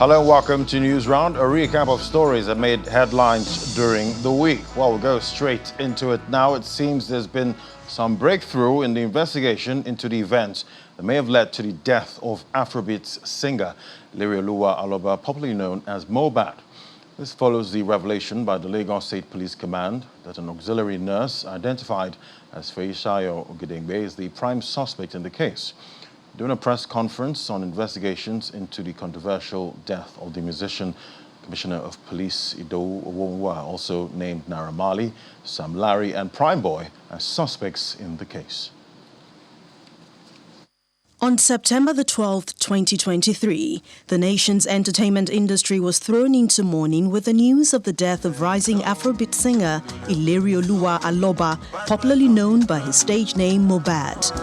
Hello and welcome to News Round, a recap of stories that made headlines during the week. Well, we'll go straight into it now. It seems there's been some breakthrough in the investigation into the events that may have led to the death of Afrobeats singer Ilerioluwa Aloba, popularly known as Mohbad. This follows the revelation by the Lagos State Police Command that an auxiliary nurse identified as Feyisayo Ogedengbe is the prime suspect in the case. During a press conference on investigations into the controversial death of the musician, Commissioner of Police Idowu Owonwa also named Naira Marley, Sam Larry and Prime Boy as suspects in the case. On September the 12th, 2023, the nation's entertainment industry was thrown into mourning with the news of the death of rising Afrobeat singer Ilerioluwa Aloba, popularly known by his stage name Mohbad.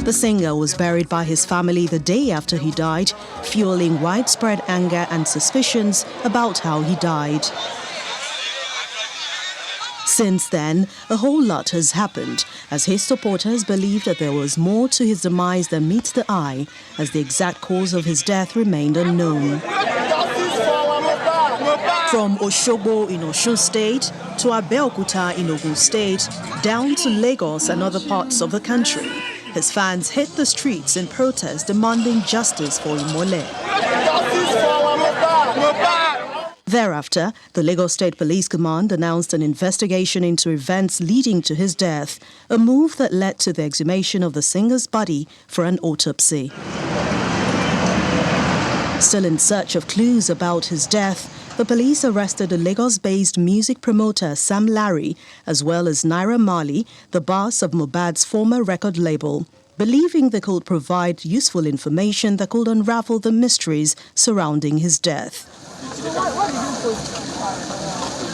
The singer was buried by his family the day after he died, fueling widespread anger and suspicions about how he died. Since then, a whole lot has happened, as his supporters believed that there was more to his demise than meets the eye, as the exact cause of his death remained unknown. From Osogbo in Osun State to Abeokuta in Ogun State, down to Lagos and other parts of the country, his fans hit the streets in protest demanding justice for Imole. Thereafter, the Lagos State Police Command announced an investigation into events leading to his death, a move that led to the exhumation of the singer's body for an autopsy. Still in search of clues about his death, the police arrested a Lagos-based music promoter Sam Larry, as well as Naira Marley, the boss of Mohbad's former record label, believing they could provide useful information that could unravel the mysteries surrounding his death.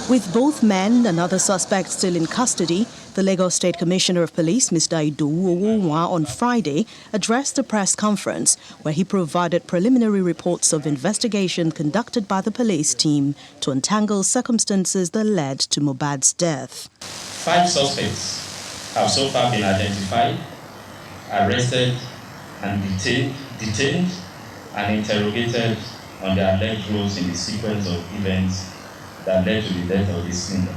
With both men and other suspects still in custody, the Lagos State Commissioner of Police, Mr. Idowu Owonwa, on Friday addressed a press conference where he provided preliminary reports of investigation conducted by the police team to untangle circumstances that led to Mohbad's death. 5 suspects have so far been identified, arrested and detained and interrogated on their alleged roles in the sequence of events that led to the death of this singer.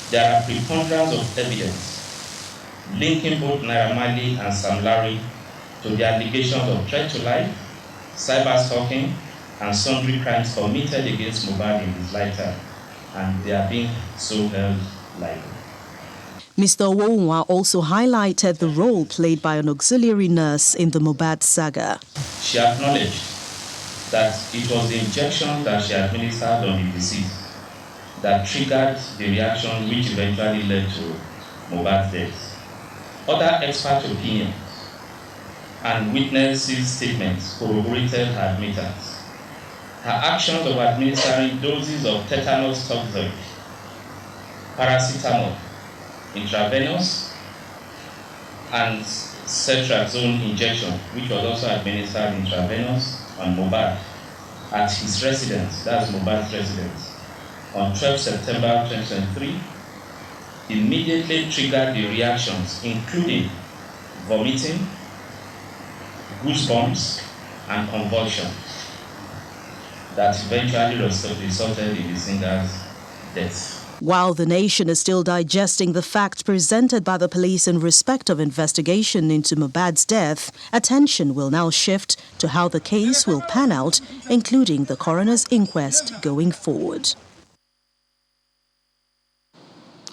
There are preponderance of evidence linking both Naira Marley and Sam Larry to the allegations of threat to life, cyber stalking, and sundry crimes committed against Mohbad in his lifetime, and they are being so held liable. Mr. Owonwa also highlighted the role played by an auxiliary nurse in the Mohbad saga. She acknowledged that it was the injection that she administered on the deceased that triggered the reaction which eventually led to Mohbad's death. Other expert opinions and witnesses' statements corroborated her admittance. Her actions of administering doses of tetanus toxoid, paracetamol, intravenous, and cetrazone injection, which was also administered intravenous on Mohbad at his residence, that's Mohbad's residence, on 12 September 2023, immediately triggered the reactions, including vomiting, goosebumps, and convulsions, that eventually resulted in the singer's death. While the nation is still digesting the facts presented by the police in respect of investigation into Mohbad's death, attention will now shift to how the case will pan out, including the coroner's inquest going forward.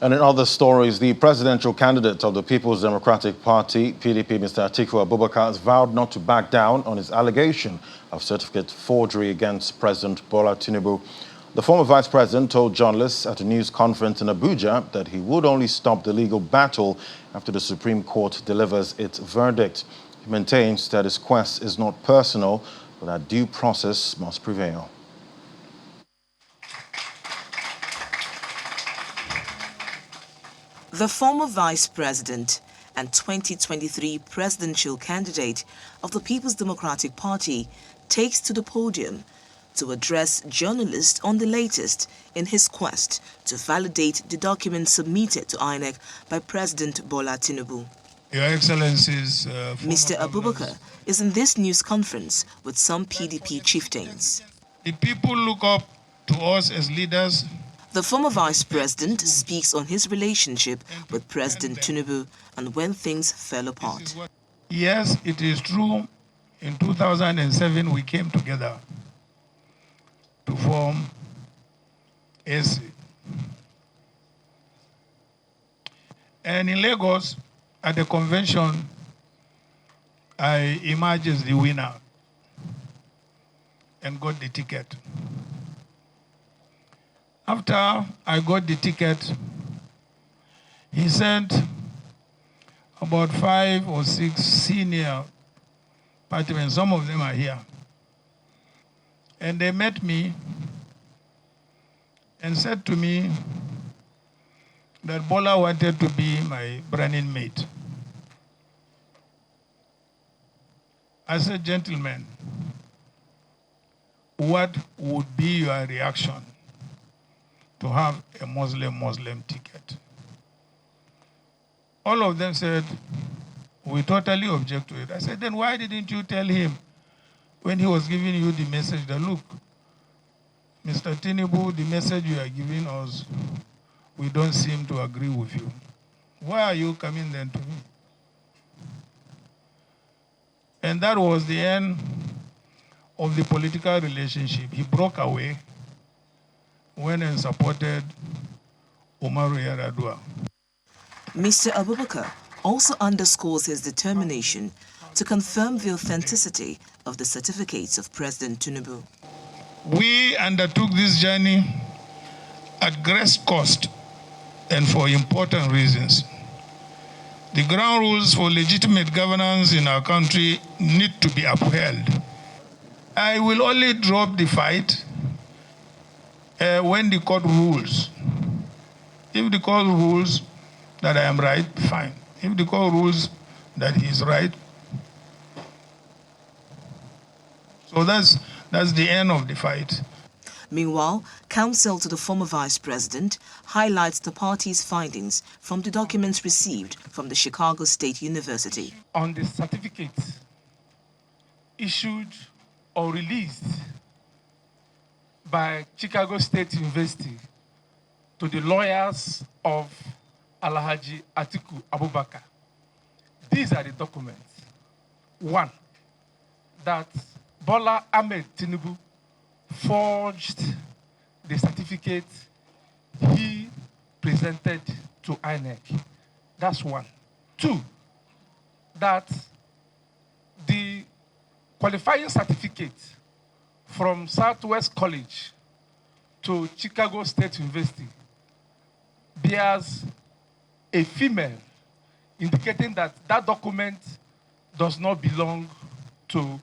And in other stories, the presidential candidate of the People's Democratic Party, PDP, Mr. Atiku Abubakar, has vowed not to back down on his allegation of certificate forgery against President Bola Tinubu. The former vice president told journalists at a news conference in Abuja that he would only stop the legal battle after the Supreme Court delivers its verdict. He maintains that his quest is not personal, but that due process must prevail. The former vice president and 2023 presidential candidate of the People's Democratic Party takes to the podium to address journalists on the latest in his quest to validate the documents submitted to INEC by President Bola Tinubu. Your Excellencies, Mr. Abubakar is in this news conference with some PDP chieftains. the people look up to us as leaders. The former vice president speaks on his relationship with President Tinubu and when things fell apart. Yes, it is true. In 2007, we came together to form AC. And in Lagos, at the convention, I emerged as the winner and got the ticket. After I got the ticket, he sent about 5 or 6 senior partymen, some of them are here. And they met me and said to me that Bola wanted to be my running mate. I said, gentlemen, what would be your reaction to have a Muslim ticket? All of them said, we totally object to it. I said, then why didn't you tell him when he was giving you the message that, look, Mr. Tinubu, the message you are giving us, we don't seem to agree with you. Why are you coming then to me? And that was the end of the political relationship. He broke away, went and supported Umaru Yar'Adua. Mr. Abubakar also underscores his determination to confirm the authenticity of the certificates of President Tinubu. We undertook this journey at great cost and for important reasons. The ground rules for legitimate governance in our country need to be upheld. I will only drop the fight when the court rules. If the court rules that I am right, fine. If the court rules that he is right, so that's the end of the fight. Meanwhile, counsel to the former vice president highlights the party's findings from the documents received from the Chicago State University. On the certificates issued or released by Chicago State University to the lawyers of Alhaji Atiku Abubakar. These are the documents. One, that Bola Ahmed Tinubu forged the certificate he presented to INEC. That's one. Two, that the qualifying certificate from Southwest College to Chicago State University bears a female, indicating that that document does not belong to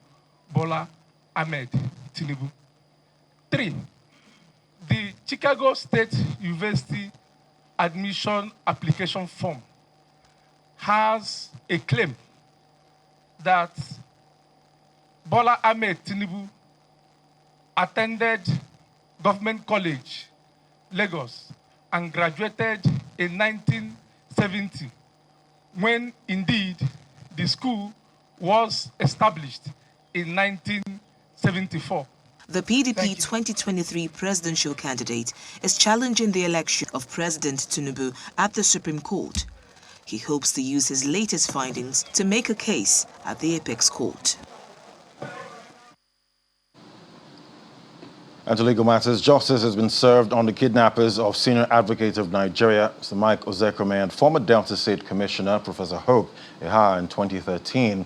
Bola Ahmed Tinubu. Three, the Chicago State University admission application form has a claim that Bola Ahmed Tinubu attended Government College, Lagos, and graduated in 1970, when indeed the school was established in 1974. The PDP 2023 presidential candidate is challenging the election of President Tinubu at the Supreme Court. He hopes to use his latest findings to make a case at the Apex Court. And to legal matters, justice has been served on the kidnappers of Senior Advocate of Nigeria, Mr. Mike Ozekome, and former Delta State Commissioner, Professor Hope Eha, in 2013.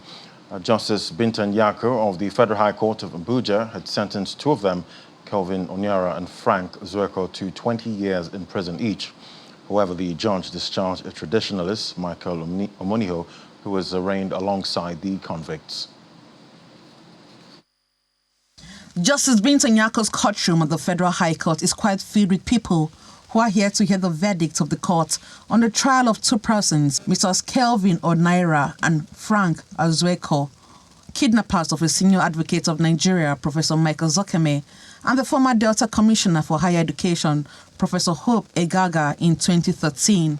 Justice Bintan Yako of the Federal High Court of Abuja had sentenced two of them, Kelvin Onyara and Frank Zueko, to 20 years in prison each. However, the judge discharged a traditionalist, Michael Omoniho, who was arraigned alongside the convicts. Justice Bintan Yako's courtroom at the Federal High Court is quite filled with people who are here to hear the verdict of the court on the trial of two persons, Mr. Kelvin Onyara and Frank Zueko, kidnappers of a Senior Advocate of Nigeria, Professor Michael Ozekome, and the former Delta Commissioner for Higher Education, Professor Hope Egaga, in 2013.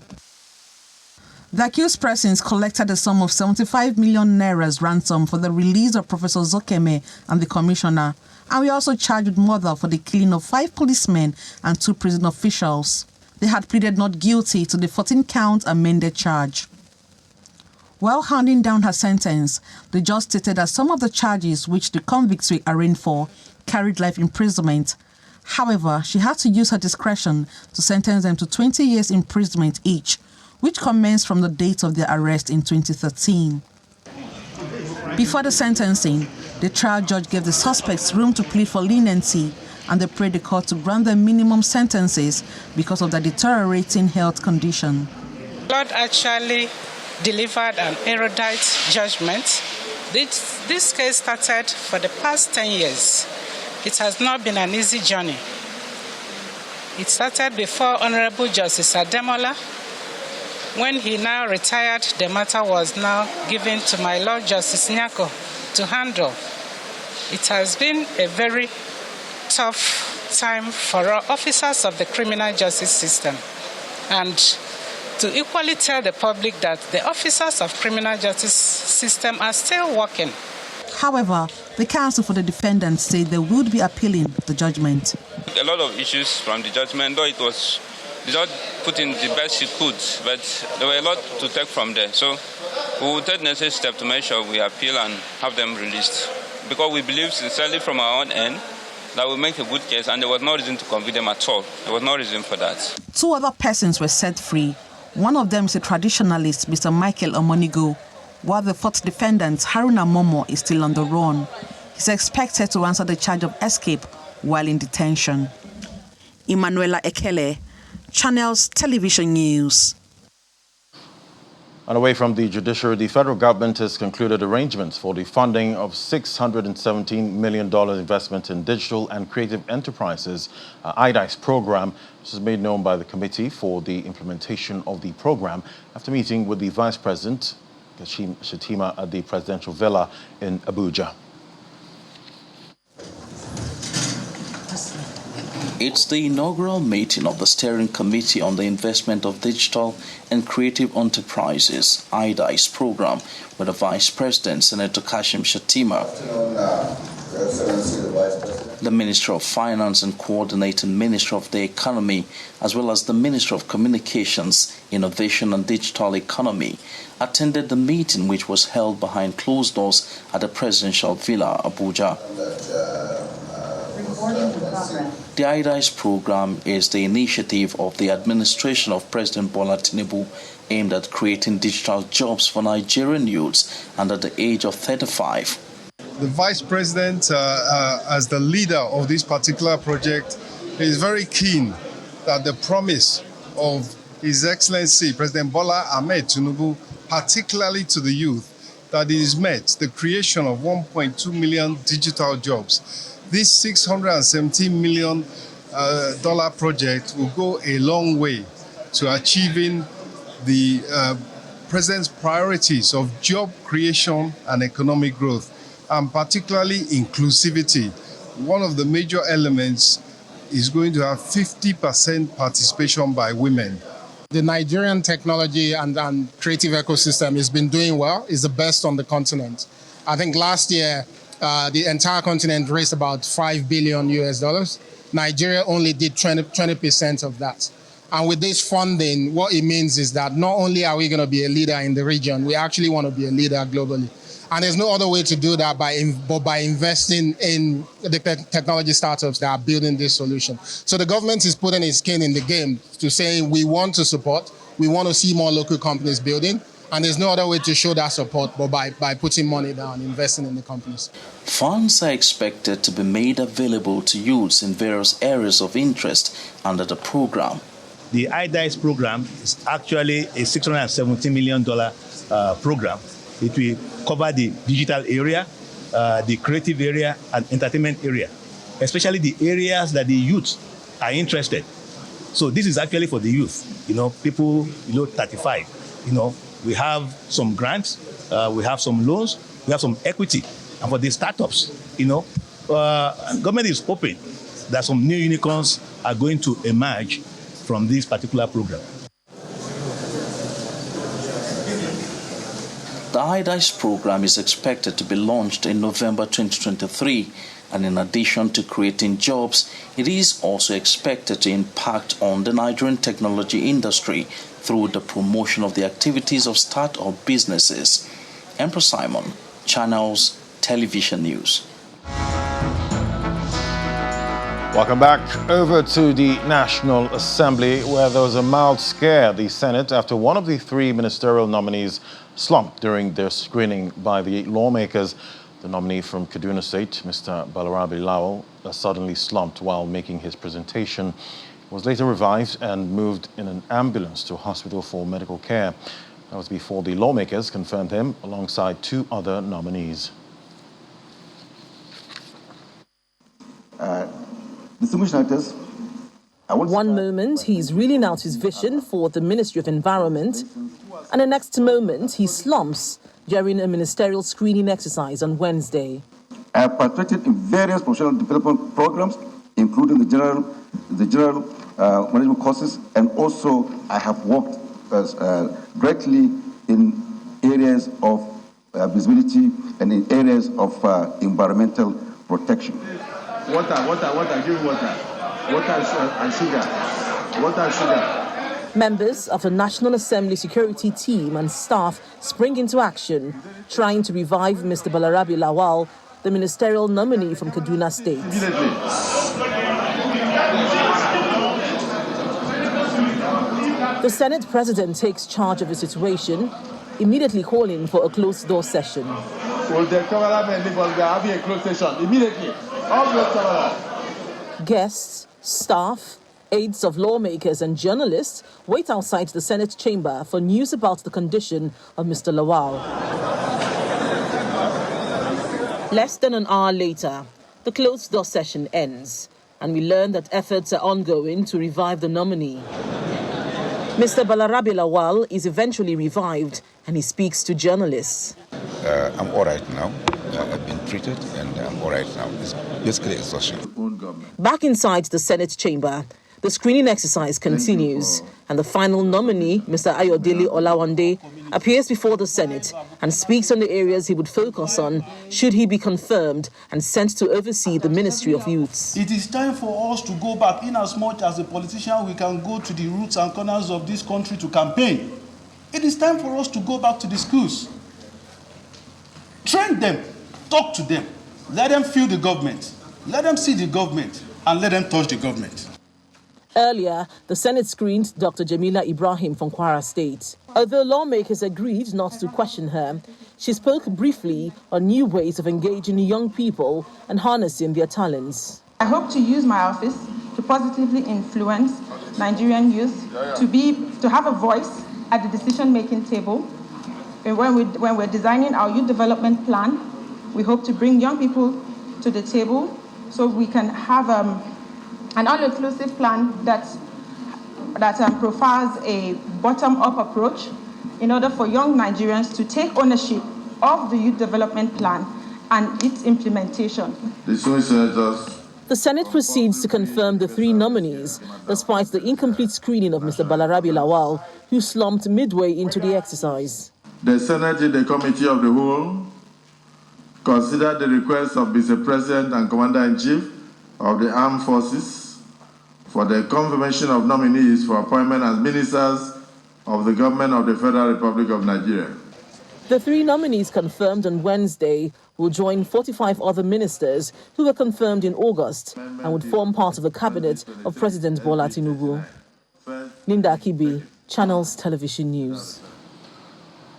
The accused persons collected a sum of 75 million naira ransom for the release of Professor Zokeme and the commissioner, and were also charged with murder for the killing of 5 policemen and 2 prison officials. They had pleaded not guilty to the 14-count amended charge. While handing down her sentence, the judge stated that some of the charges which the convicts were arraigned for carried life imprisonment. However, she had to use her discretion to sentence them to 20 years imprisonment each, which commenced from the date of their arrest in 2013. Before the sentencing, the trial judge gave the suspects room to plead for leniency, and they prayed the court to grant them minimum sentences because of their deteriorating health condition. Lord actually delivered an erudite judgment. This case started for the past 10 years. It has not been an easy journey. It started before Honorable Justice Ademola. When he now retired, the matter was now given to my Lord Justice Nyako to handle. It has been a very tough time for our officers of the criminal justice system, and to equally tell the public that the officers of criminal justice system are still working. However, the counsel for the defendants said they would be appealing the judgment. A lot of issues from the judgment, though the judge put in the best she could, but there were a lot to take from there. So we will take the necessary step to make sure we appeal and have them released, because we believe sincerely from our own end that we make a good case, and there was no reason to convict them at all. There was no reason for that. 2 other persons were set free. One of them is a traditionalist, Mr. Michael Omonigo, while the 4th defendant, Haruna Momo, is still on the run. He's expected to answer the charge of escape while in detention. Emanuela Ekele, Channels Television News. And away from the judiciary, the federal government has concluded arrangements for the funding of $617 million investment in digital and creative enterprises, IDICE program. This is made known by the Committee for the Implementation of the Program after meeting with the Vice President, Kashim Shettima, at the Presidential Villa in Abuja. It's the inaugural meeting of the Steering Committee on the Investment of Digital and Creative Enterprises, IDICE program, with the Vice President, Senator Kashim Shettima, the Minister of Finance and Coordinating Minister of the Economy, as well as the Minister of Communications, Innovation and Digital Economy, attended the meeting, which was held behind closed doors at the Presidential Villa, Abuja. The IDICE program is the initiative of the administration of President Bola Tinubu aimed at creating digital jobs for Nigerian youths under the age of 35. The Vice President, as the leader of this particular project, is very keen that the promise of His Excellency President Bola Ahmed Tinubu, particularly to the youth, that it is met, the creation of 1.2 million digital jobs. This $617 million project will go a long way to achieving the President's priorities of job creation and economic growth, and particularly inclusivity. One of the major elements is going to have 50% participation by women. The Nigerian technology and creative ecosystem has been doing well, is the best on the continent. I think last year, the entire continent raised about $5 billion US. Nigeria only did 20% of that. And with this funding, what it means is that not only are we going to be a leader in the region, we actually want to be a leader globally. And there's no other way to do that but by investing in the technology startups that are building this solution. So the government is putting its skin in the game to say we want to support, we want to see more local companies building, and there's no other way to show that support but by putting money down, investing in the companies. Funds are expected to be made available to youths in various areas of interest under the program. The IDICE program is actually a $617 million program. It will cover the digital area, the creative area, and entertainment area, especially the areas that the youth are interested. So this is actually for the youth, people below 35. We have some grants, we have some loans, we have some equity. And for the startups, government is hoping that some new unicorns are going to emerge from this particular program. The iDice program is expected to be launched in November 2023, and in addition to creating jobs, it is also expected to impact on the Nigerian technology industry through the promotion of the activities of start-up businesses. Emperor Simon, Channels Television News. Welcome back. Over to the National Assembly, where there was a mild scare at the Senate after one of the three ministerial nominees slumped during their screening by the lawmakers. The nominee from Kaduna State, Mr. Balarabe Lawal, suddenly slumped while making his presentation. He was later revived and moved in an ambulance to a hospital for medical care. That was before the lawmakers confirmed him alongside two other nominees. Distinguished actors, one moment he's reeling out his vision for the Ministry of Environment, and the next moment he slumps during a ministerial screening exercise on Wednesday. I have participated in various professional development programs, including the general management courses, and also I have worked directly in areas of visibility and in areas of environmental protection. Water, give me water. Water and sugar. Members of the National Assembly security team and staff spring into action, trying to revive Mr. Balarabe Lawal, the ministerial nominee from Kaduna State. The Senate President takes charge of the situation, immediately calling for a closed-door session. Will the camera men leave us? We are having a closed session immediately. All the camera. Guests, staff, aides of lawmakers and journalists wait outside the Senate chamber for news about the condition of Mr. Lawal. Less than an hour later, the closed-door session ends, and we learn that efforts are ongoing to revive the nominee. Mr. Balarabe Lawal is eventually revived, and he speaks to journalists. I'm all right now. I've been treated, and I'm all right now. It's basically exhaustion. Back inside the Senate chamber, the screening exercise continues, and the final nominee, Mr. Ayodele Olawande, appears before the Senate and speaks on the areas he would focus on should he be confirmed and sent to oversee the Ministry of Youths. It is time for us to go back. In as much as a politician, we can go to the roots and corners of this country to campaign. It is time for us to go back to the schools. Train them, talk to them, let them feel the government, let them see the government, and let them touch the government. Earlier, the Senate screened Dr. Jamila Ibrahim from Kwara State. Although lawmakers agreed not to question her, she spoke briefly on new ways of engaging young people and harnessing their talents. I hope to use my office to positively influence Nigerian youth to have a voice at the decision-making table. When we're designing our youth development plan, we hope to bring young people to the table so we can have an all-inclusive plan that profiles a bottom-up approach in order for young Nigerians to take ownership of the youth development plan and its implementation. The Senate proceeds to confirm the three nominees, despite the incomplete screening of Mr. Balarabe Lawal, who slumped midway into the exercise. The Senate, in the Committee of the Whole, considered the request of Mr. President and Commander-in-Chief of the Armed Forces for the confirmation of nominees for appointment as ministers of the government of the Federal Republic of Nigeria. The three nominees confirmed on Wednesday will join 45 other ministers who were confirmed in August and would form part of the cabinet of President Bola Tinubu. Linda Akibi, Channels Television News.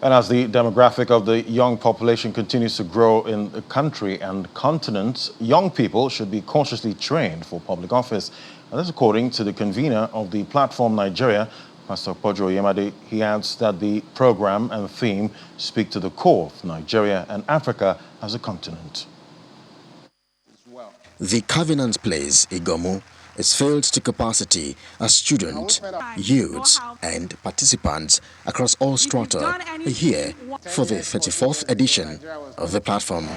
And as the demographic of the young population continues to grow in the country and continent, young people should be cautiously trained for public office. And this according to the convener of the Platform Nigeria, Pastor Pojo Yemade. He adds that the program and theme speak to the core of Nigeria and Africa as a continent. The Covenant Place, Igomu, is filled to capacity as students, youths and participants across all strata are here for the 34th edition of the platform.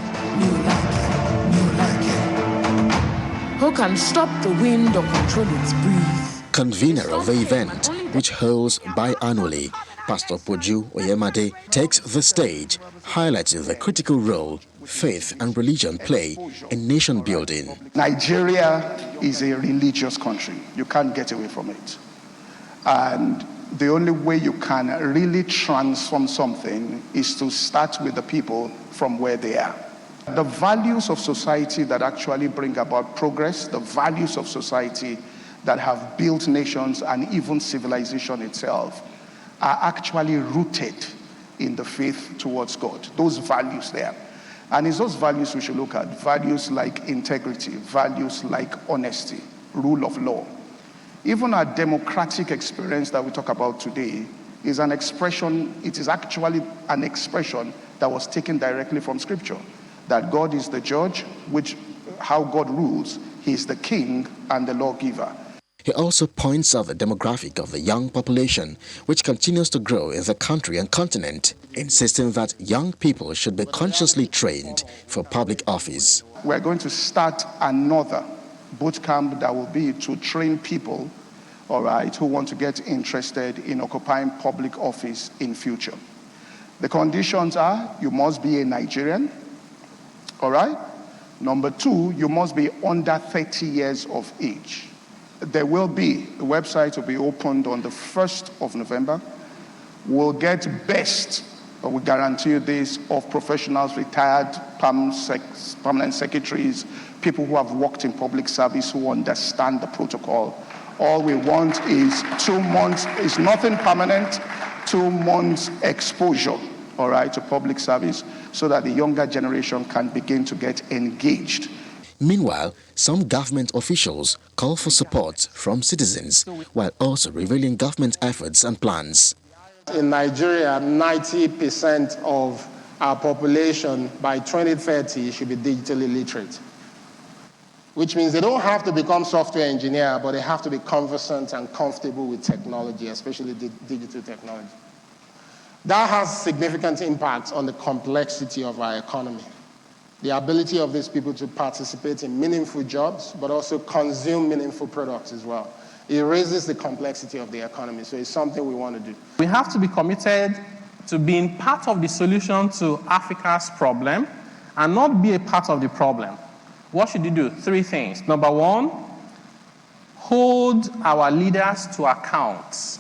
Who can stop the wind or control its breeze? Convener of the event, which holds biannually, Pastor Poju Oyemade takes the stage, highlighting the critical role faith and religion play in nation building. Nigeria is a religious country. You can't get away from it. And the only way you can really transform something is to start with the people from where they are. The values of society that actually bring about progress, the values of society that have built nations and even civilization itself are actually rooted in the faith towards God. Those values there. And it's those values we should look at. Values like integrity, values like honesty, rule of law. Even our democratic experience that we talk about today is an expression, it is actually an expression that was taken directly from Scripture. That God is the judge, how God rules, He is the king and the lawgiver. He also points out the demographic of the young population, which continues to grow in the country and continent, insisting that young people should be consciously trained for public office. We're going to start another boot camp that will be to train people, all right, who want to get interested in occupying public office in future. The conditions are, you must be a Nigerian, all right? Number two, you must be under 30 years of age. The website will be opened on the 1st of November. We'll get best, but we guarantee you this, of professionals, retired permanent secretaries, people who have worked in public service, who understand the protocol. All we want is 2 months, it's nothing permanent, 2 months exposure, all right, to public service, so that the younger generation can begin to get engaged. Meanwhile, some government officials call for support from citizens, while also revealing government efforts and plans. In Nigeria, 90% of our population by 2030 should be digitally literate, which means they don't have to become software engineers, but they have to be conversant and comfortable with technology, especially digital technology. That has significant impact on the complexity of our economy. The ability of these people to participate in meaningful jobs, but also consume meaningful products as well. It raises the complexity of the economy, so it's something we want to do. We have to be committed to being part of the solution to Africa's problem and not be a part of the problem. What should you do? 3 things. Number 1, hold our leaders to account.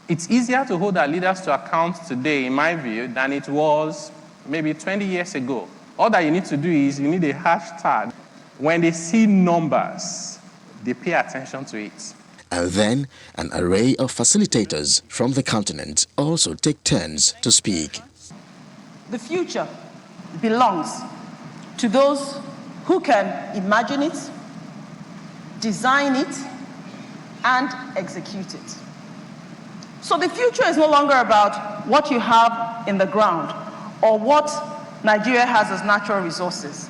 It's easier to hold our leaders to account today, in my view, than it was maybe 20 years ago. All that you need to do is you need a hashtag. When they see numbers, they pay attention to it. And then an array of facilitators from the continent also take turns to speak. The future belongs to those who can imagine it, design it, and execute it. So the future is no longer about what you have in the ground or what Nigeria has as natural resources.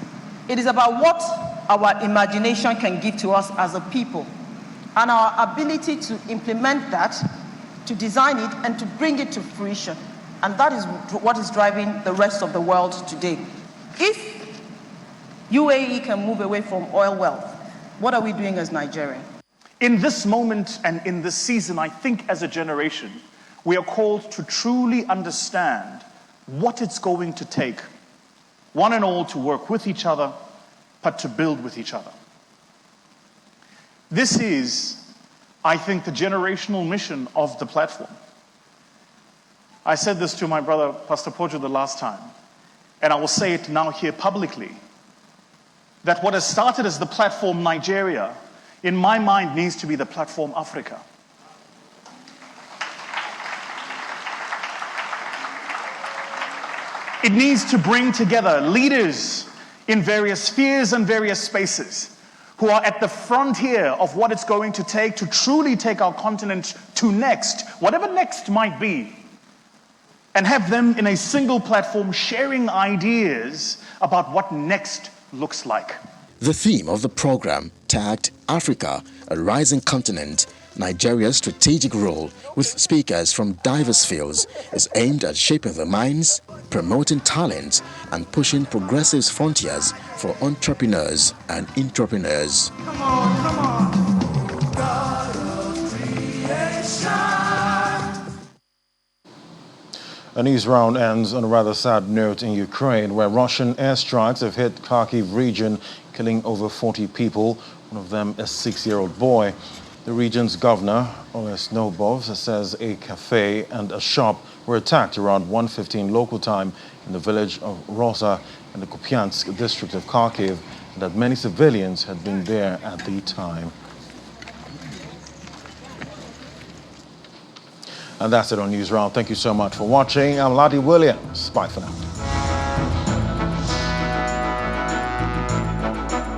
It is about what our imagination can give to us as a people and our ability to implement that, to design it, and to bring it to fruition. And that is what is driving the rest of the world today. If UAE can move away from oil wealth, what are we doing as Nigeria? In this moment and in this season, I think as a generation, we are called to truly understand what it's going to take, one and all, to work with each other, but to build with each other. This is, I think, the generational mission of the platform. I said this to my brother, Pastor Poju, the last time, and I will say it now here publicly, that what has started as the platform Nigeria, in my mind, needs to be the platform Africa. It needs to bring together leaders in various spheres and various spaces who are at the frontier of what it's going to take to truly take our continent to next, whatever next might be, and have them in a single platform sharing ideas about what next looks like. The theme of the program, tagged Africa, a rising continent, Nigeria's strategic role with speakers from diverse fields, is aimed at shaping the minds, promoting talent, and pushing progressive frontiers for entrepreneurs and intrapreneurs. Come on. God of creation. A news round ends on a rather sad note in Ukraine, where Russian airstrikes have hit Kharkiv region, killing over 40 people, one of them a 6-year-old boy. The region's governor, Oles Nobov, says a cafe and a shop were attacked around 1:15 local time in the village of Rosa in the Kupiansk district of Kharkiv, and that many civilians had been there at the time. And that's it on News Round. Thank you so much for watching. I'm Ladi Williams. Bye for now.